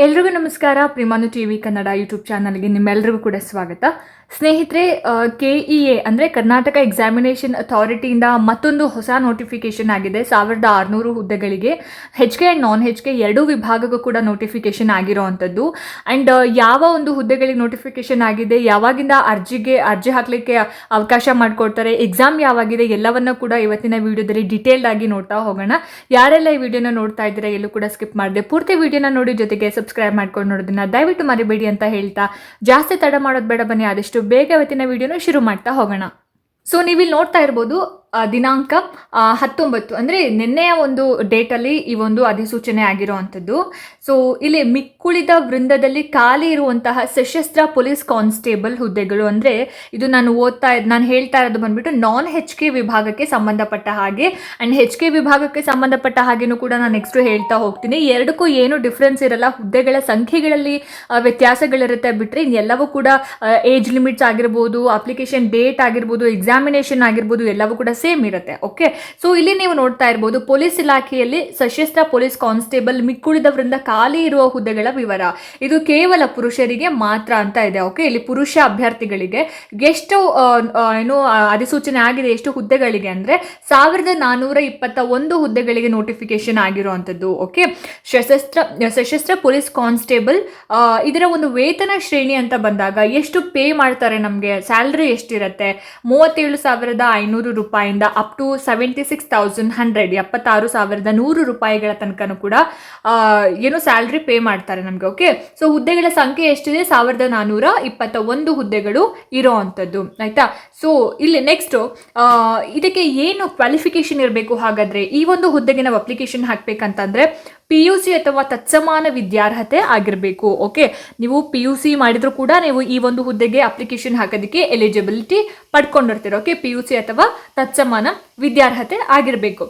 ಎಲ್ರಿಗೂ ನಮಸ್ಕಾರ. ಪ್ರಿಮಾನು TV Kannada YouTube ಚಾನಲ್ಗೆ ನಿಮ್ಮೆಲ್ಲರಿಗೂ ಕೂಡ ಸ್ವಾಗತ. ಸ್ನೇಹಿತರೆ, KEA ಅಂದರೆ ಕರ್ನಾಟಕ ಎಕ್ಸಾಮಿನೇಷನ್ ಅಥಾರಿಟಿಯಿಂದ ಮತ್ತೊಂದು ಹೊಸ ನೋಟಿಫಿಕೇಶನ್ ಆಗಿದೆ. 1600 ಹುದ್ದೆಗಳಿಗೆ HK ಆ್ಯಂಡ್ ನಾನ್ HK ಎರಡೂ ವಿಭಾಗಕ್ಕೂ ಕೂಡ ನೋಟಿಫಿಕೇಶನ್ ಆಗಿರೋವಂಥದ್ದು. ಆ್ಯಂಡ್ ಯಾವ ಒಂದು ಹುದ್ದೆಗಳಿಗೆ ನೋಟಿಫಿಕೇಶನ್ ಆಗಿದೆ, ಯಾವಾಗಿಂದ ಅರ್ಜಿ ಹಾಕಲಿಕ್ಕೆ ಅವಕಾಶ ಮಾಡಿಕೊಡ್ತಾರೆ, ಎಕ್ಸಾಮ್ ಯಾವಾಗಿದೆ, ಎಲ್ಲವನ್ನ ಕೂಡ ಇವತ್ತಿನ ವಿಡಿಯೋದಲ್ಲಿ ಡೀಟೇಲ್ಡ್ ಆಗಿ ನೋಡ್ತಾ ಹೋಗೋಣ. ಯಾರೆಲ್ಲ ಈ ವಿಡಿಯೋನ ನೋಡ್ತಾ ಇದ್ದೀರಾ ಎಲ್ಲೂ ಕೂಡ ಸ್ಕಿಪ್ ಮಾಡಿದೆ ಪೂರ್ತಿ ವಿಡಿಯೋನ ನೋಡಿ, ಜೊತೆಗೆ ಸಬ್ಸ್ಕ್ರೈಬ್ ಮಾಡ್ಕೊಂಡು ನೋಡೋದನ್ನ ದಯವಿಟ್ಟು ಮರಿಬೇಡಿ ಅಂತ ಹೇಳ್ತಾ ಜಾಸ್ತಿ ತಡ ಮಾಡೋದು ಬೇಡ, ಬನ್ನಿ ಆದಷ್ಟು ಬೇಗ ಇವತ್ತಿನ ವಿಡಿಯೋನ ಶುರು ಮಾಡ್ತಾ ಹೋಗೋಣ. ಸೊ ನೀವಿಲ್ಲಿ ನೋಡ್ತಾ ಇರ್ಬೋದು, ದಿನಾಂಕ 19 ಅಂದರೆ ನಿನ್ನೆಯ ಒಂದು ಡೇಟಲ್ಲಿ ಈ ಒಂದು ಅಧಿಸೂಚನೆ ಆಗಿರುವಂಥದ್ದು. ಸೊ ಇಲ್ಲಿ ಮಿಕ್ಕುಳಿದ ವೃಂದದಲ್ಲಿ ಖಾಲಿ ಇರುವಂತಹ ಸಶಸ್ತ್ರ ಪೊಲೀಸ್ ಕಾನ್ಸ್ಟೇಬಲ್ ಹುದ್ದೆಗಳು, ಅಂದರೆ ಇದು ನಾನು ಹೇಳ್ತಾ ಇರೋದು ಬಂದ್ಬಿಟ್ಟು ನಾನ್ HK ವಿಭಾಗಕ್ಕೆ ಸಂಬಂಧಪಟ್ಟ ಹಾಗೆ. ಆ್ಯಂಡ್ HK ವಿಭಾಗಕ್ಕೆ ಸಂಬಂಧಪಟ್ಟ ಹಾಗೆನೂ ಕೂಡ ನಾನು ನೆಕ್ಸ್ಟ್ ಹೇಳ್ತಾ ಹೋಗ್ತೀನಿ. ಎರಡಕ್ಕೂ ಏನು ಡಿಫ್ರೆನ್ಸ್ ಇರಲ್ಲ, ಹುದ್ದೆಗಳ ಸಂಖ್ಯೆಗಳಲ್ಲಿ ವ್ಯತ್ಯಾಸಗಳಿರುತ್ತೆ ಬಿಟ್ಟರೆ ಇನ್ನೆಲ್ಲವೂ ಕೂಡ ಏಜ್ ಲಿಮಿಟ್ಸ್ ಆಗಿರ್ಬೋದು, ಅಪ್ಲಿಕೇಶನ್ ಡೇಟ್ ಆಗಿರ್ಬೋದು, ಎಕ್ಸಾಮಿನೇಷನ್ ಆಗಿರ್ಬೋದು, ಎಲ್ಲವೂ ಕೂಡ ಸೇಮ್ ಇರುತ್ತೆ. ಓಕೆ, ಸೊ ಇಲ್ಲಿ ನೀವು ನೋಡ್ತಾ ಇರ್ಬೋದು ಪೊಲೀಸ್ ಇಲಾಖೆಯಲ್ಲಿ ಸಶಸ್ತ್ರ ಪೊಲೀಸ್ ಕಾನ್ಸ್ಟೇಬಲ್ ಮಿಕ್ಕುಳಿದವರಿಂದ ಖಾಲಿ ಇರುವ ಹುದ್ದೆಗಳ ವಿವರ. ಇದು ಕೇವಲ ಪುರುಷರಿಗೆ ಮಾತ್ರ ಅಂತ ಇದೆ. ಓಕೆ, ಇಲ್ಲಿ ಪುರುಷ ಅಭ್ಯರ್ಥಿಗಳಿಗೆ ಎಷ್ಟು ಅಧಿಸೂಚನೆ ಆಗಿದೆ, ಎಷ್ಟು ಹುದ್ದೆಗಳಿಗೆ ಅಂದರೆ 1421 ಹುದ್ದೆಗಳಿಗೆ ನೋಟಿಫಿಕೇಶನ್ ಆಗಿರುವಂಥದ್ದು. ಓಕೆ, ಸಶಸ್ತ್ರ ಪೊಲೀಸ್ ಕಾನ್ಸ್ಟೇಬಲ್ ಇದರ ಒಂದು ವೇತನ ಶ್ರೇಣಿ ಅಂತ ಬಂದಾಗ ಎಷ್ಟು ಪೇ ಮಾಡ್ತಾರೆ, ನಮಗೆ ಸ್ಯಾಲ್ರಿ ಎಷ್ಟಿರುತ್ತೆ, 37,500 ರೂಪಾಯಿಂದ ಅಪ್ ಟು 76,100 76,100 ರೂಪಾಯಿಗಳ ತನಕನೂ ಕೂಡ ಸ್ಯಾಲ್ರಿ ಪೇ ಮಾಡ್ತಾರೆ ನಮಗೆ. ಓಕೆ, ಸೊ ಹುದ್ದೆಗಳ ಸಂಖ್ಯೆ ಎಷ್ಟಿದೆ, 1421 ಹುದ್ದೆಗಳು ಇರೋ ಅಂಥದ್ದು. ಆಯ್ತಾ? ಸೊ ಇಲ್ಲಿ ನೆಕ್ಸ್ಟ್ ಇದಕ್ಕೆ ಏನು ಕ್ವಾಲಿಫಿಕೇಶನ್ ಇರಬೇಕು, ಹಾಗಾದ್ರೆ ಈ ಒಂದು ಹುದ್ದೆಗೆ ನಾವು ಅಪ್ಲಿಕೇಶನ್ ಹಾಕ್ಬೇಕಂತಂದ್ರೆ PUC ಅಥವಾ ತತ್ಸಮಾನ ವಿದ್ಯಾರ್ಹತೆ ಆಗಿರಬೇಕು. ಓಕೆ, ನೀವು PUC ಮಾಡಿದ್ರು ಕೂಡ ನೀವು ಈ ಒಂದು ಹುದ್ದೆಗೆ ಅಪ್ಲಿಕೇಶನ್ ಹಾಕೋದಕ್ಕೆ ಎಲಿಜಿಬಿಲಿಟಿ ಪಡ್ಕೊಂಡಿರ್ತೀರ. ಓಕೆ, PUC ಅಥವಾ ತತ್ಸಮಾನ ವಿದ್ಯಾರ್ಹತೆ ಆಗಿರಬೇಕು.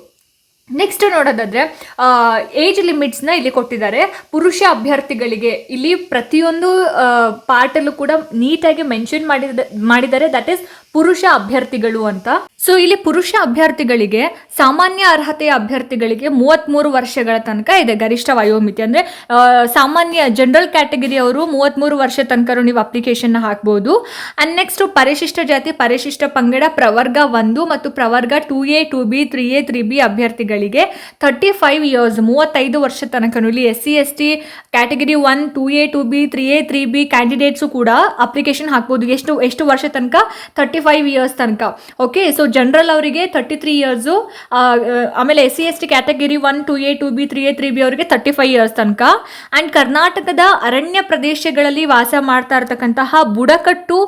ನೆಕ್ಸ್ಟ್ ನೋಡೋದಾದ್ರೆ ಏಜ್ ಲಿಮಿಟ್ಸ್ನ ಇಲ್ಲಿ ಕೊಟ್ಟಿದ್ದಾರೆ. ಪುರುಷ ಅಭ್ಯರ್ಥಿಗಳಿಗೆ ಇಲ್ಲಿ ಪ್ರತಿಯೊಂದು ಪಾರ್ಟಲ್ಲೂ ಕೂಡ ನೀಟಾಗಿ ಮೆನ್ಷನ್ ಮಾಡಿದ್ದಾರೆ, ದಟ್ ಈಸ್ ಪುರುಷ ಅಭ್ಯರ್ಥಿಗಳು ಅಂತ. ಸೊ ಇಲ್ಲಿ ಪುರುಷ ಅಭ್ಯರ್ಥಿಗಳಿಗೆ ಸಾಮಾನ್ಯ ಅರ್ಹತೆಯ ಅಭ್ಯರ್ಥಿಗಳಿಗೆ 33 ವರ್ಷಗಳ ತನಕ ಇದೆ ಗರಿಷ್ಠ ವಯೋಮಿತಿ. ಅಂದರೆ ಸಾಮಾನ್ಯ ಜನರಲ್ ಕ್ಯಾಟಗರಿ ಅವರು 33 ವರ್ಷ ತನಕ ನೀವು ಅಪ್ಲಿಕೇಶನ್ ಹಾಕ್ಬೋದು. ಆ್ಯಂಡ್ ನೆಕ್ಸ್ಟ್ ಪರಿಶಿಷ್ಟ ಜಾತಿ, ಪರಿಶಿಷ್ಟ ಪಂಗಡ, ಪ್ರವರ್ಗ 1 ಮತ್ತು ಪ್ರವರ್ಗ 2A 2B 3A 3B ಅಭ್ಯರ್ಥಿಗಳಿಗೆ 35 ಇಯರ್ಸ್ 35 ವರ್ಷ ತನಕ. ಇಲ್ಲಿ SC ST category 1 2A 2B 3A 3B candidates ಕೂಡ ಅಪ್ಲಿಕೇಶನ್ ಹಾಕ್ಬೋದು. ಎಷ್ಟು ವರ್ಷ ತನಕ? 35 ಇಯರ್ಸ್ ತನಕ. ಓಕೆ, ಸೊ ಜನರಲ್ ಅವರಿಗೆ 33 ಇಯರ್ಸು, ಆಮೇಲೆ SC ST category 1 2A 2B 3A 3B ಅವರಿಗೆ 35 ಇಯರ್ಸ್ ತನಕ. ಆ್ಯಂಡ್ ಕರ್ನಾಟಕದ ಅರಣ್ಯ ಪ್ರದೇಶಗಳಲ್ಲಿ ವಾಸ ಮಾಡ್ತಾ ಇರ್ತಕ್ಕಂತಹ ಬುಡಕಟ್ಟು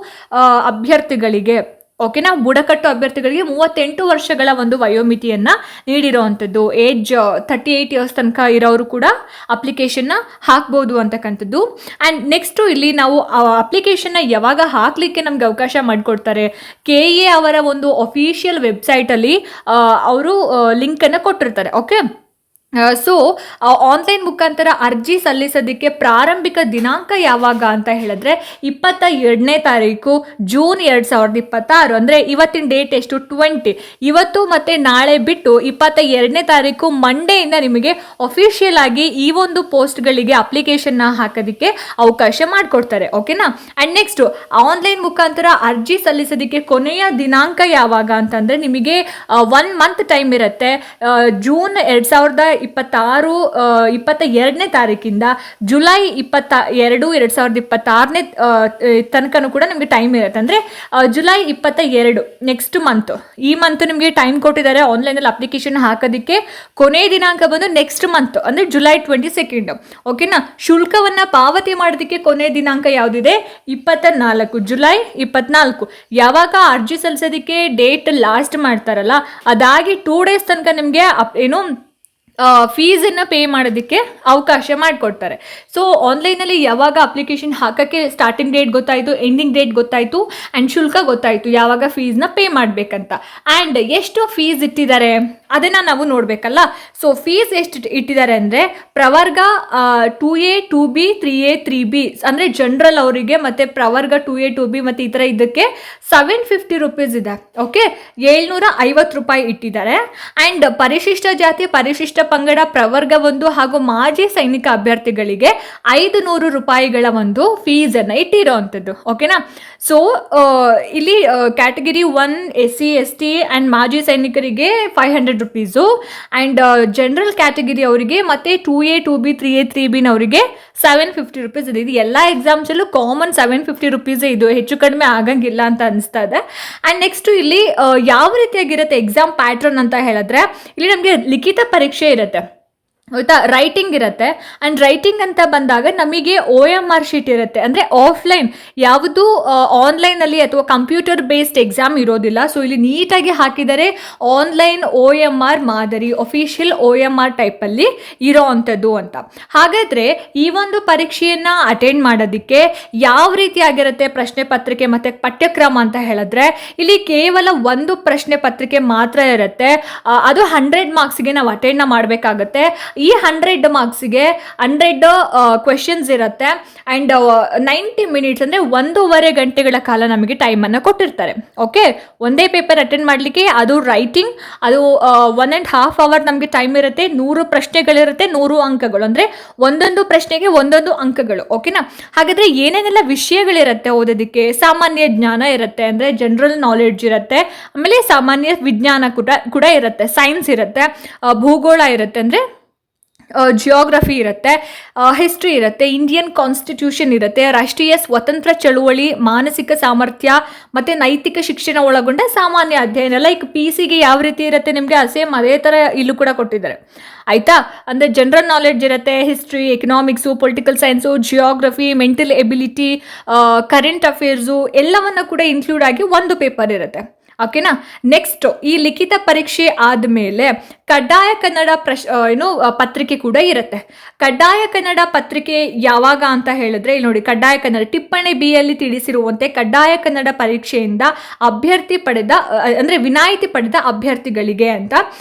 ಅಭ್ಯರ್ಥಿಗಳಿಗೆ, ಓಕೆನಾ, ಬುಡಕಟ್ಟು ಅಭ್ಯರ್ಥಿಗಳಿಗೆ 38 ವರ್ಷಗಳ ಒಂದು ವಯೋಮಿತಿಯನ್ನು ನೀಡಿರೋವಂಥದ್ದು. ಏಜ್ 38 ಇಯರ್ಸ್ ತನಕ ಇರೋರು ಕೂಡ ಅಪ್ಲಿಕೇಶನ್ನ ಹಾಕ್ಬೋದು ಅಂತಕ್ಕಂಥದ್ದು. ಆ್ಯಂಡ್ ನೆಕ್ಸ್ಟು ಇಲ್ಲಿ ನಾವು ಅಪ್ಲಿಕೇಶನ್ನ ಯಾವಾಗ ಹಾಕಲಿಕ್ಕೆ ನಮ್ಗೆ ಅವಕಾಶ ಮಾಡಿಕೊಡ್ತಾರೆ, KEA ಅವರ ಒಂದು ಅಫಿಷಿಯಲ್ ವೆಬ್ಸೈಟಲ್ಲಿ ಅವರು ಲಿಂಕನ್ನು ಕೊಟ್ಟಿರ್ತಾರೆ. ಓಕೆ, ಸೊ ಆನ್ಲೈನ್ ಮುಖಾಂತರ ಅರ್ಜಿ ಸಲ್ಲಿಸೋದಕ್ಕೆ ಪ್ರಾರಂಭಿಕ ದಿನಾಂಕ ಯಾವಾಗ ಅಂತ ಹೇಳಿದ್ರೆ 22ನೇ ತಾರೀಕು ಜೂನ್ 2026. ಅಂದರೆ ಇವತ್ತಿನ ಡೇಟ್ ಎಷ್ಟು? 20. ಇವತ್ತು ಮತ್ತು ನಾಳೆ ಬಿಟ್ಟು 22ನೇ ತಾರೀಕು ಮಂಡೆಯಿಂದ ನಿಮಗೆ ಅಫಿಷಿಯಲ್ ಆಗಿ ಈ ಒಂದು ಪೋಸ್ಟ್ಗಳಿಗೆ ಅಪ್ಲಿಕೇಶನ್ನ ಹಾಕೋದಕ್ಕೆ ಅವಕಾಶ ಮಾಡಿಕೊಡ್ತಾರೆ. ಓಕೆನಾ? ಆ್ಯಂಡ್ ನೆಕ್ಸ್ಟು ಆನ್ಲೈನ್ ಮುಖಾಂತರ ಅರ್ಜಿ ಸಲ್ಲಿಸೋದಕ್ಕೆ ಕೊನೆಯ ದಿನಾಂಕ ಯಾವಾಗ ಅಂತಂದರೆ ನಿಮಗೆ 1 ಮಂತ್ ಟೈಮ್ ಇರುತ್ತೆ. ಜೂನ್ 2022ನೇ ತಾರೀಕಿಂದ ಜುಲೈ 22, 2026ನೇ ತನಕನೂ ಕೂಡ ನಿಮಗೆ ಟೈಮ್ ಇರುತ್ತೆ. ಅಂದರೆ ಜುಲೈ 22 ನೆಕ್ಸ್ಟ್ ಮಂತ್, ಈ ಮಂತ್ ನಿಮಗೆ ಟೈಮ್ ಕೊಟ್ಟಿದ್ದಾರೆ ಆನ್ಲೈನಲ್ಲಿ ಅಪ್ಲಿಕೇಶನ್ ಹಾಕೋದಕ್ಕೆ. ಕೊನೆಯ ದಿನಾಂಕ ಬಂದು ನೆಕ್ಸ್ಟ್ ಮಂತ್ ಅಂದರೆ ಜುಲೈ 22. ಓಕೆನಾ? ಶುಲ್ಕವನ್ನು ಪಾವತಿ ಮಾಡೋದಕ್ಕೆ ಕೊನೆಯ ದಿನಾಂಕ ಯಾವುದಿದೆ? 24 ಜುಲೈ 24. ಯಾವಾಗ ಅರ್ಜಿ ಸಲ್ಲಿಸೋದಕ್ಕೆ ಡೇಟ್ ಲಾಸ್ಟ್ ಮಾಡ್ತಾರಲ್ಲ, ಅದಾಗಿ 2 ಡೇಸ್ ತನಕ ನಿಮಗೆ ಫೀಸನ್ನು ಪೇ ಮಾಡೋದಕ್ಕೆ ಅವಕಾಶ ಮಾಡಿಕೊಡ್ತಾರೆ. ಸೊ ಆನ್ಲೈನಲ್ಲಿ ಯಾವಾಗ ಅಪ್ಲಿಕೇಶನ್ ಹಾಕೋಕ್ಕೆ ಸ್ಟಾರ್ಟಿಂಗ್ ಡೇಟ್ ಗೊತ್ತಾಯಿತು, ಎಂಡಿಂಗ್ ಡೇಟ್ ಗೊತ್ತಾಯಿತು, ಆ್ಯಂಡ್ ಶುಲ್ಕ ಗೊತ್ತಾಯಿತು, ಯಾವಾಗ ಫೀಸ್ನ ಪೇ ಮಾಡಬೇಕಂತ. ಆ್ಯಂಡ್ ಎಷ್ಟು ಫೀಸ್ ಇಟ್ಟಿದ್ದಾರೆ ಅದನ್ನು ನಾವು ನೋಡಬೇಕಲ್ಲ. ಸೊ ಫೀಸ್ ಎಷ್ಟು ಇಟ್ಟಿದ್ದಾರೆ ಅಂದರೆ ಪ್ರವರ್ಗ 2A 2B 3A 3B ಅಂದರೆ ಜನರಲ್ ಅವರಿಗೆ ಮತ್ತು ಪ್ರವರ್ಗ 2A 2B ಮತ್ತು ಈ ಥರ ಇದಕ್ಕೆ 750 ರೂಪೀಸ್ ಇದೆ. ಓಕೆ, 750 ರೂಪಾಯಿ ಇಟ್ಟಿದ್ದಾರೆ. ಆ್ಯಂಡ್ ಪರಿಶಿಷ್ಟ ಜಾತಿ, ಪರಿಶಿಷ್ಟ ಪಂಗಡ, ಪ್ರವರ್ಗ 1 ಹಾಗೂ ಮಾಜಿ ಸೈನಿಕ ಅಭ್ಯರ್ಥಿಗಳಿಗೆ 500 ರೂಪಾಯಿಗಳ ಒಂದು ಫೀಸನ್ನು ಇಟ್ಟಿರೋವಂಥದ್ದು. ಓಕೆನಾ. ಸೊ ಇಲ್ಲಿ ಕ್ಯಾಟಗಿರಿ 1 SC ST ಆ್ಯಂಡ್ ಮಾಜಿ ಸೈನಿಕರಿಗೆ 500 ರೂಪೀಸು, ಆ್ಯಂಡ್ ಜನರಲ್ ಕ್ಯಾಟಗಿರಿ ಅವರಿಗೆ ಮತ್ತು 2A 2B 3A 3Bನವರಿಗೆ 750 ರೂಪೀಸ್ ಇದೆ. ಇದು ಎಲ್ಲ ಎಕ್ಸಾಮ್ಸಲ್ಲೂ ಕಾಮನ್ 750 ರೂಪೀಸೇ, ಇದು ಹೆಚ್ಚು ಕಡಿಮೆ ಆಗಂಗಿಲ್ಲ ಅಂತ ಅನಿಸ್ತಾ ಇದೆ. ಆ್ಯಂಡ್ ನೆಕ್ಸ್ಟು ಇಲ್ಲಿ ಯಾವ ರೀತಿಯಾಗಿರುತ್ತೆ ಎಕ್ಸಾಮ್ ಪ್ಯಾಟ್ರನ್ ಅಂತ ಹೇಳಿದ್ರೆ, ಇಲ್ಲಿ ನಮಗೆ ಲಿಖಿತ ಪರೀಕ್ಷೆ ಇರುತ್ತೆ ಆಯಿತಾ, ರೈಟಿಂಗ್ ಇರುತ್ತೆ. ಆ್ಯಂಡ್ ರೈಟಿಂಗ್ ಅಂತ ಬಂದಾಗ ನಮಗೆ OMR ಶೀಟ್ ಇರುತ್ತೆ, ಅಂದರೆ ಆಫ್ಲೈನ್, ಯಾವುದು ಆನ್ಲೈನಲ್ಲಿ ಅಥವಾ ಕಂಪ್ಯೂಟರ್ ಬೇಸ್ಡ್ ಎಕ್ಸಾಮ್ ಇರೋದಿಲ್ಲ. ಸೊ ಇಲ್ಲಿ ನೀಟಾಗಿ ಹಾಕಿದರೆ ಆನ್ಲೈನ್ OMR ಮಾದರಿ, ಒಫಿಷಿಯಲ್ OMR ಟೈಪಲ್ಲಿ ಇರೋ ಅಂಥದ್ದು ಅಂತ. ಹಾಗಾದರೆ ಈ ಒಂದು ಪರೀಕ್ಷೆಯನ್ನು ಅಟೆಂಡ್ ಮಾಡೋದಕ್ಕೆ ಯಾವ ರೀತಿಯಾಗಿರುತ್ತೆ ಪ್ರಶ್ನೆ ಪತ್ರಿಕೆ ಮತ್ತು ಪಠ್ಯಕ್ರಮ ಅಂತ ಹೇಳಿದ್ರೆ, ಇಲ್ಲಿ ಕೇವಲ ಒಂದು ಪ್ರಶ್ನೆ ಪತ್ರಿಕೆ ಮಾತ್ರ ಇರುತ್ತೆ. ಅದು 100 ಮಾರ್ಕ್ಸ್ಗೆ ನಾವು ಅಟೆಂಡ್ನ ಮಾಡಬೇಕಾಗತ್ತೆ. ಈ 100 ಮಾರ್ಕ್ಸಿಗೆ 100 ಕ್ವೆಶನ್ಸ್ ಇರುತ್ತೆ. ಆ್ಯಂಡ್ 90 ಮಿನಿಟ್ಸ್ ಅಂದರೆ 1.5 ಗಂಟೆಗಳ ಕಾಲ ನಮಗೆ ಟೈಮನ್ನು ಕೊಟ್ಟಿರ್ತಾರೆ. ಓಕೆ, ಒಂದೇ ಪೇಪರ್ ಅಟೆಂಡ್ ಮಾಡಲಿಕ್ಕೆ. ಅದು ರೈಟಿಂಗ್, ಅದು 1.5 ಅವರ್ ನಮಗೆ ಟೈಮ್ ಇರುತ್ತೆ. 100 ಪ್ರಶ್ನೆಗಳಿರುತ್ತೆ, 100 ಅಂಕಗಳು, ಅಂದರೆ ಒಂದೊಂದು ಪ್ರಶ್ನೆಗೆ ಒಂದೊಂದು ಅಂಕಗಳು. ಓಕೆನಾ. ಹಾಗಾದರೆ ಏನೇನೆಲ್ಲ ವಿಷಯಗಳಿರುತ್ತೆ ಓದೋದಕ್ಕೆ, ಸಾಮಾನ್ಯ ಜ್ಞಾನ ಇರುತ್ತೆ, ಅಂದರೆ ಜನರಲ್ ನಾಲೆಡ್ಜ್ ಇರುತ್ತೆ. ಆಮೇಲೆ ಸಾಮಾನ್ಯ ವಿಜ್ಞಾನ ಕೂಡ ಇರುತ್ತೆ, ಸೈನ್ಸ್ ಇರುತ್ತೆ, ಭೂಗೋಳ ಇರುತ್ತೆ, ಅಂದರೆ ಜಿಯೋಗ್ರಫಿ ಇರುತ್ತೆ, ಹಿಸ್ಟ್ರಿ ಇರುತ್ತೆ, ಇಂಡಿಯನ್ ಕಾನ್ಸ್ಟಿಟ್ಯೂಷನ್ ಇರುತ್ತೆ, ರಾಷ್ಟ್ರೀಯ ಸ್ವತಂತ್ರ ಚಳುವಳಿ, ಮಾನಸಿಕ ಸಾಮರ್ಥ್ಯ ಮತ್ತು ನೈತಿಕ ಶಿಕ್ಷಣ ಒಳಗೊಂಡ ಸಾಮಾನ್ಯ ಅಧ್ಯಯನ. ಲೈಕ್ PCಗೆ ಯಾವ ರೀತಿ ಇರುತ್ತೆ ನಿಮಗೆ ಸೇಮ್ ಅದೇ ಥರ ಇಲ್ಲೂ ಕೂಡ ಕೊಟ್ಟಿದ್ದಾರೆ ಆಯಿತಾ. ಅಂದರೆ ಜನರಲ್ ನಾಲೆಡ್ಜ್ ಇರುತ್ತೆ, history, economics, political science, geography, mental ability, current affairs ಎಲ್ಲವನ್ನು ಕೂಡ ಇನ್ಕ್ಲೂಡ್ ಆಗಿ ಒಂದು ಪೇಪರ್ ಇರುತ್ತೆ. ಓಕೆನಾ. ನೆಕ್ಸ್ಟ್ ಈ ಲಿಖಿತ ಪರೀಕ್ಷೆ ಆದಮೇಲೆ ಕಡ್ಡಾಯ ಕನ್ನಡ ಪತ್ರಿಕೆ ಕೂಡ ಇರುತ್ತೆ. ಕಡ್ಡಾಯ ಕನ್ನಡ ಪತ್ರಿಕೆ ಯಾವಾಗ ಅಂತ ಹೇಳಿದ್ರೆ, ಇಲ್ಲಿ ನೋಡಿ, ಕಡ್ಡಾಯ ಕನ್ನಡ ಟಿಪ್ಪಣಿ B ಯಲ್ಲಿ ತಿಳಿಸಿರುವಂತೆ ಕಡ್ಡಾಯ ಕನ್ನಡ ಪರೀಕ್ಷೆಯಿಂದ ಅಂದರೆ ವಿನಾಯಿತಿ ಪಡೆದ ಅಭ್ಯರ್ಥಿಗಳಿಗೆ ಅಂತ.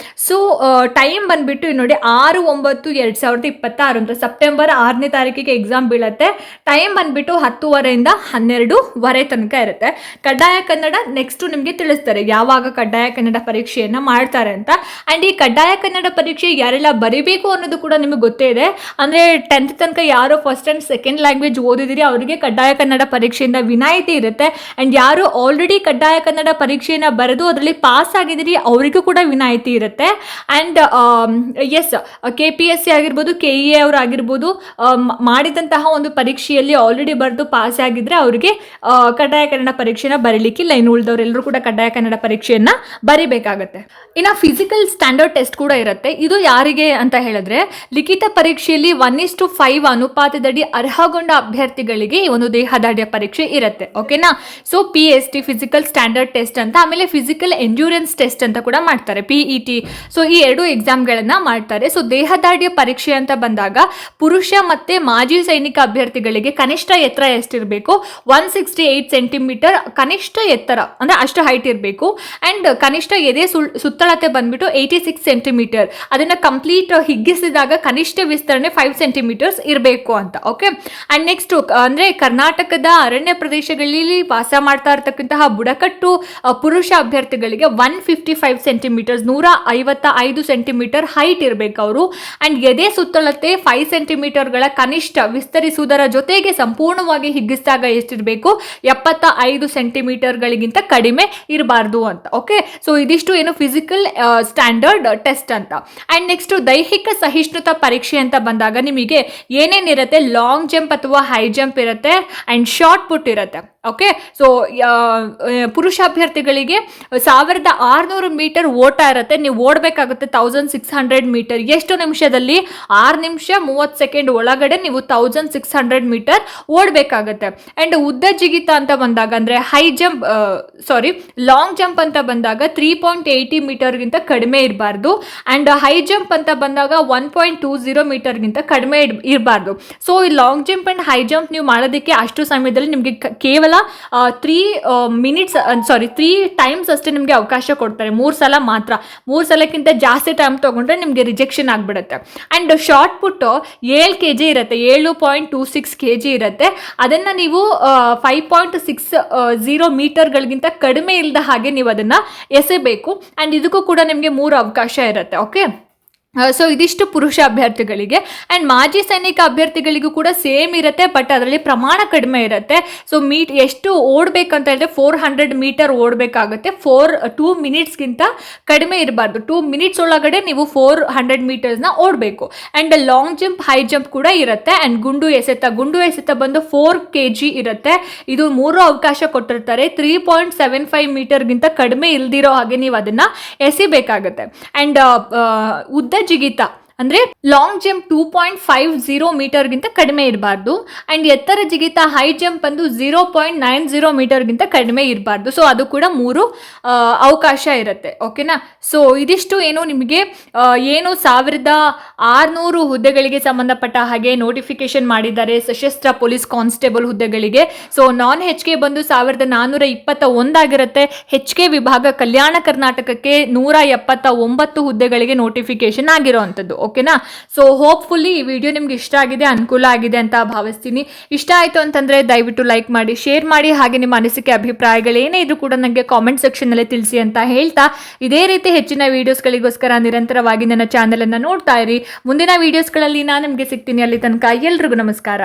ಸೊ ಟೈಮ್ ಬಂದ್ಬಿಟ್ಟು ನೋಡಿ 6/9/2026 ಅಂದರೆ ಸೆಪ್ಟೆಂಬರ್ 6ನೇ ತಾರೀಕಿಗೆ ಎಕ್ಸಾಮ್ ಬೀಳುತ್ತೆ. ಟೈಮ್ ಬಂದ್ಬಿಟ್ಟು 10:30ಯಿಂದ 12:00 ತನಕ ಇರುತ್ತೆ. ಕಡ್ಡಾಯ ಕನ್ನಡ ನೆಕ್ಸ್ಟು ನಿಮಗೆ ತಿಳಿಸ್ತಾರೆ ಯಾವಾಗ ಕಡ್ಡಾಯ ಕನ್ನಡ ಪರೀಕ್ಷೆಯನ್ನು ಮಾಡ್ತಾರೆ ಅಂತ. ಆ್ಯಂಡ್ ಈ ಕಡ್ಡಾಯ ಕನ್ನಡ ಪರೀಕ್ಷೆ ಯಾರೆಲ್ಲ ಬರೀಬೇಕು ಅನ್ನೋದು ಕೂಡ ನಿಮಗೆ ಗೊತ್ತೇ ಇದೆ. ಅಂದರೆ 10th ತನಕ ಯಾರು ಫಸ್ಟ್ ಆ್ಯಂಡ್ ಸೆಕೆಂಡ್ ಲ್ಯಾಂಗ್ವೇಜ್ ಓದಿದಿರಿ ಅವರಿಗೆ ಕಡ್ಡಾಯ ಕನ್ನಡ ಪರೀಕ್ಷೆಯಿಂದ ವಿನಾಯಿತಿ ಇರುತ್ತೆ. ಆ್ಯಂಡ್ ಯಾರು ಆಲ್ರೆಡಿ ಕಡ್ಡಾಯ ಕನ್ನಡ ಪರೀಕ್ಷೆಯನ್ನು ಬರೆದು ಅದರಲ್ಲಿ ಪಾಸ್ ಆಗಿದ್ದೀರಿ ಅವರಿಗೂ ಕೂಡ ವಿನಾಯಿತಿ ಇರುತ್ತೆ. ಆ್ಯಂಡ್ ಎಸ್, KPSC ಆಗಿರ್ಬೋದು, KEA ಅವರು ಆಗಿರ್ಬೋದು, ಮಾಡಿದಂತಹ ಒಂದು ಪರೀಕ್ಷೆಯಲ್ಲಿ ಆಲ್ರೆಡಿ ಬರೆದು ಪಾಸ್ ಆಗಿದ್ರೆ ಅವರಿಗೆ ಕಡ್ಡಾಯ ಕನ್ನಡ ಪರೀಕ್ಷೆನ ಬರೀಲಿಕ್ಕಿಲ್ಲ. ಇನ್ನು ಉಳಿದವರೆಲ್ಲರೂ ಕೂಡ ಕಡ್ಡಾಯ ಕನ್ನಡ ಪರೀಕ್ಷೆಯನ್ನು ಬರೀಬೇಕಾಗತ್ತೆ. ಇನ್ನು ಫಿಸಿಕಲ್ ಸ್ಟ್ಯಾಂಡರ್ಡ್ ಟೆಸ್ಟ್ ಕೂಡ ಇರುತ್ತೆ. ಇದು ಯಾರಿಗೆ ಅಂತ ಹೇಳಿದ್ರೆ, ಲಿಖಿತ ಪರೀಕ್ಷೆಯಲ್ಲಿ 1:5 ಅನುಪಾತದಡಿ ಅರ್ಹಗೊಂಡ ಅಭ್ಯರ್ಥಿಗಳಿಗೆ ಈ ಒಂದು ದೇಹದಾಢ್ಯ ಪರೀಕ್ಷೆ ಇರುತ್ತೆ. ಓಕೆನಾ. So PST physical standard test ಅಂತ, ಆಮೇಲೆ ಫಿಸಿಕಲ್ ಎಂಡ್ಯೂರೆನ್ಸ್ ಟೆಸ್ಟ್ ಅಂತ ಕೂಡ ಮಾಡ್ತಾರೆ, PET. ಸೊ ಈ 2 ಎಕ್ಸಾಮ್ಗಳನ್ನ ಮಾಡ್ತಾರೆ. ಸೊ ದೇಹದಾಢ್ಯ ಪರೀಕ್ಷೆ ಅಂತ ಬಂದಾಗ ಪುರುಷ ಮತ್ತೆ ಮಾಜಿ ಸೈನಿಕ ಅಭ್ಯರ್ಥಿಗಳಿಗೆ ಕನಿಷ್ಠ ಎತ್ತರ ಎಷ್ಟಿರಬೇಕು, 168 ಸೆಂಟಿಮೀಟರ್ ಕನಿಷ್ಠ ಎತ್ತರ, ಅಂದ್ರೆ ಅಷ್ಟು ಹೈಟ್ ಇರಬೇಕು. ಆ್ಯಂಡ್ ಕನಿಷ್ಠ ಎದೆ ಸುತ್ತಳತೆ ಬಂದ್ಬಿಟ್ಟು 86 ಸೆಂಟಿಮೀಟರ್. ಅದನ್ನು ಕಂಪ್ಲೀಟ್ ಹಿಗ್ಗಿಸಿದಾಗ ಕನಿಷ್ಠ ವಿಸ್ತರಣೆ 5 ಸೆಂಟಿಮೀಟರ್ಸ್ ಇರಬೇಕು ಅಂತ. ಓಕೆ. ಆ್ಯಂಡ್ ನೆಕ್ಸ್ಟ್ ಅಂದರೆ ಕರ್ನಾಟಕದ ಅರಣ್ಯ ಪ್ರದೇಶಗಳಲ್ಲಿ ವಾಸ ಮಾಡ್ತಾ ಇರ್ತಕ್ಕಂತಹ ಬುಡಕಟ್ಟು ಪುರುಷ ಅಭ್ಯರ್ಥಿಗಳಿಗೆ 155 ಸೆಂಟಿಮೀಟರ್ಸ್ 155 ಸೆಂಟಿಮೀಟರ್ ಹೈಟ್ ಇರಬೇಕು ಅವರು. ಆ್ಯಂಡ್ ಎದೆ ಸುತ್ತಳತೆ 5 ಸೆಂಟಿಮೀಟರ್ಗಳ ಕನಿಷ್ಠ ವಿಸ್ತರಿಸುವುದರ ಜೊತೆಗೆ ಸಂಪೂರ್ಣವಾಗಿ ಹಿಗ್ಗಿಸಿದಾಗ ಎಷ್ಟಿರಬೇಕು, 75 ಸೆಂಟಿಮೀಟರ್ಗಳಿಗಿಂತ ಕಡಿಮೆ ಇರಬಾರ್ದು ಅಂತ. ಓಕೆ. ಸೊ ಇದಿಷ್ಟು ಏನು ಫಿಸಿಕಲ್ ಸ್ಟ್ಯಾಂಡರ್ಡ್ ಟೆಸ್ಟ್ ಅಂತ. ಆ್ಯಂಡ್ ನೆಕ್ಸ್ಟ್ ದೈಹಿಕ ಸಹಿಷ್ಣುತಾ ಪರೀಕ್ಷೆ ಅಂತ ಬಂದಾಗ ನಿಮಗೆ ಏನೇನಿರುತ್ತೆ, ಲಾಂಗ್ ಜಂಪ್ ಅಥವಾ ಹೈ ಜಂಪ್ ಇರುತ್ತೆ, ಆ್ಯಂಡ್ ಶಾರ್ಟ್ ಪುಟ್ ಇರುತ್ತೆ. ಓಕೆ. ಸೊ ಪುರುಷ ಅಭ್ಯರ್ಥಿಗಳಿಗೆ 1600 ಮೀಟರ್ ಓಟ ಇರುತ್ತೆ. ನೀವು ಓಡಬೇಕಾಗುತ್ತೆ 1600 ಮೀಟರ್. ಎಷ್ಟು ನಿಮಿಷದಲ್ಲಿ? 6 ನಿಮಿಷ 30 ಸೆಕೆಂಡ್ ಒಳಗಡೆ ನೀವು 1600 ಮೀಟರ್ ಓಡಬೇಕಾಗತ್ತೆ. ಆ್ಯಂಡ್ ಉದ್ದ ಜಿಗಿತ ಅಂತ ಬಂದಾಗ ಅಂದರೆ ಹೈ ಜಂಪ್ ಲಾಂಗ್ ಜಂಪ್ ಅಂತ ಬಂದಾಗ 3.80 ಮೀಟರ್ಗಿಂತ ಕಡಿಮೆ ಇರಬಾರ್ದು. ಆ್ಯಂಡ್ ಹೈ ಜಂಪ್ ಅಂತ ಬಂದಾಗ 1.20 ಮೀಟರ್ಗಿಂತ ಕಡಿಮೆ ಇರಬಾರ್ದು. ಸೊ ಈ long jump and high jump ನೀವು ಮಾಡೋದಕ್ಕೆ ಅಷ್ಟು ಸಮಯದಲ್ಲಿ ನಿಮಗೆ ಕೇವಲ 3 ಟೈಮ್ಸ್ ಅಷ್ಟೇ ನಿಮಗೆ ಅವಕಾಶ ಕೊಡ್ತಾರೆ. 3 ಸಲ ಮಾತ್ರ. 3 ಸಲಕ್ಕಿಂತ ಜಾಸ್ತಿ ಟೈಮ್ ತೊಗೊಂಡ್ರೆ ನಿಮಗೆ ರಿಜೆಕ್ಷನ್ ಆಗಿಬಿಡುತ್ತೆ. ಆ್ಯಂಡ್ ಶಾರ್ಟ್ ಪುಟ್ 7 kg ಇರುತ್ತೆ, 7.26 kg ಇರುತ್ತೆ. ಅದನ್ನು ನೀವು 5.60 ಮೀಟರ್ಗಳಿಗಿಂತ ಕಡಿಮೆ ಇಲ್ಲದ ಹಾಗೆ ನೀವು ಅದನ್ನು ಎಸೆಬೇಕು. ಆ್ಯಂಡ್ ಇದಕ್ಕೂ ಕೂಡ ನಿಮಗೆ 3 ಅವಕಾಶ ಇರುತ್ತೆ. ಓಕೆ, ಸೊ ಇದಿಷ್ಟು ಪುರುಷ ಅಭ್ಯರ್ಥಿಗಳಿಗೆ. ಆ್ಯಂಡ್ ಮಾಜಿ ಸೈನಿಕ ಅಭ್ಯರ್ಥಿಗಳಿಗೂ ಕೂಡ ಸೇಮ್ ಇರುತ್ತೆ, ಬಟ್ ಅದರಲ್ಲಿ ಪ್ರಮಾಣ ಕಡಿಮೆ ಇರುತ್ತೆ. ಸೊ ಎಷ್ಟು ಓಡಬೇಕಂತ ಹೇಳಿದ್ರೆ 400 ಮೀಟರ್ ಓಡಬೇಕಾಗುತ್ತೆ. 2 ಮಿನಿಟ್ಸ್ಗಿಂತ ಕಡಿಮೆ ಇರಬಾರ್ದು. 2 ಮಿನಿಟ್ಸ್ ಒಳಗಡೆ ನೀವು 400 ಮೀಟರ್ಸ್ನ ಓಡಬೇಕು. And long jump, high jump ಕೂಡ ಇರುತ್ತೆ. ಆ್ಯಂಡ್ ಗುಂಡು ಎಸೆತ ಬಂದು 4 kg ಇರುತ್ತೆ. ಇದು 3 ಅವಕಾಶ ಕೊಟ್ಟಿರ್ತಾರೆ. 3.75 ಮೀಟರ್ಗಿಂತ ಕಡಿಮೆ ಇಲ್ದಿರೋ ಹಾಗೆ ನೀವು ಅದನ್ನು ಎಸಿಬೇಕಾಗುತ್ತೆ. ಆ್ಯಂಡ್ ಉದ್ದ ಜಿಗಿತ ಅಂದರೆ ಲಾಂಗ್ ಜಂಪ್ 2.50 ಮೀಟರ್ಗಿಂತ ಕಡಿಮೆ ಇರಬಾರ್ದು. ಆ್ಯಂಡ್ ಎತ್ತರ ಜಿಗಿತ ಹೈ ಜಂಪ್ ಬಂದು 0.90 ಮೀಟರ್ಗಿಂತ ಕಡಿಮೆ ಇರಬಾರ್ದು. ಸೊ ಅದು ಕೂಡ 3 ಅವಕಾಶ ಇರುತ್ತೆ. ಓಕೆನಾ. ಸೊ ಇದಿಷ್ಟು ಏನು ನಿಮಗೆ 1600 ಹುದ್ದೆಗಳಿಗೆ ಸಂಬಂಧಪಟ್ಟ ಹಾಗೆ ನೋಟಿಫಿಕೇಶನ್ ಮಾಡಿದ್ದಾರೆ ಸಶಸ್ತ್ರ ಪೊಲೀಸ್ ಕಾನ್ಸ್ಟೇಬಲ್ ಹುದ್ದೆಗಳಿಗೆ. ಸೊ ನಾನ್ HK ಬಂದು 1421 ಆಗಿರುತ್ತೆ. HK ವಿಭಾಗ ಕಲ್ಯಾಣ ಕರ್ನಾಟಕಕ್ಕೆ 179 ಹುದ್ದೆಗಳಿಗೆ ನೋಟಿಫಿಕೇಶನ್ ಆಗಿರೋವಂಥದ್ದು. ಓಕೆನಾ. ಸೊ ಹೋಪ್ಫುಲ್ಲಿ ಈ ವಿಡಿಯೋ ನಿಮ್ಗೆ ಇಷ್ಟ ಆಗಿದೆ, ಅನುಕೂಲ ಆಗಿದೆ ಅಂತ ಭಾವಿಸ್ತೀನಿ. ಇಷ್ಟ ಆಯಿತು ಅಂತಂದರೆ ದಯವಿಟ್ಟು ಲೈಕ್ ಮಾಡಿ, ಶೇರ್ ಮಾಡಿ, ಹಾಗೆ ನಿಮ್ಮ ಅನಿಸಿಕೆ ಅಭಿಪ್ರಾಯಗಳೇನೇ ಇದ್ರೂ ಕೂಡ ನನಗೆ ಕಾಮೆಂಟ್ ಸೆಕ್ಷನಲ್ಲಿ ತಿಳಿಸಿ ಅಂತ ಹೇಳ್ತಾ, ಇದೇ ರೀತಿ ಹೆಚ್ಚಿನ ವೀಡಿಯೋಸ್ಗಳಿಗೋಸ್ಕರ ನಿರಂತರವಾಗಿ ನನ್ನ ಚಾನಲನ್ನು ನೋಡ್ತಾ ಇರಿ. ಮುಂದಿನ ವೀಡಿಯೋಸ್ಗಳಲ್ಲಿ ನಾನು ನಿಮಗೆ ಸಿಗ್ತೀನಿ. ಅಲ್ಲಿ ತನಕ ಎಲ್ರಿಗೂ ನಮಸ್ಕಾರ.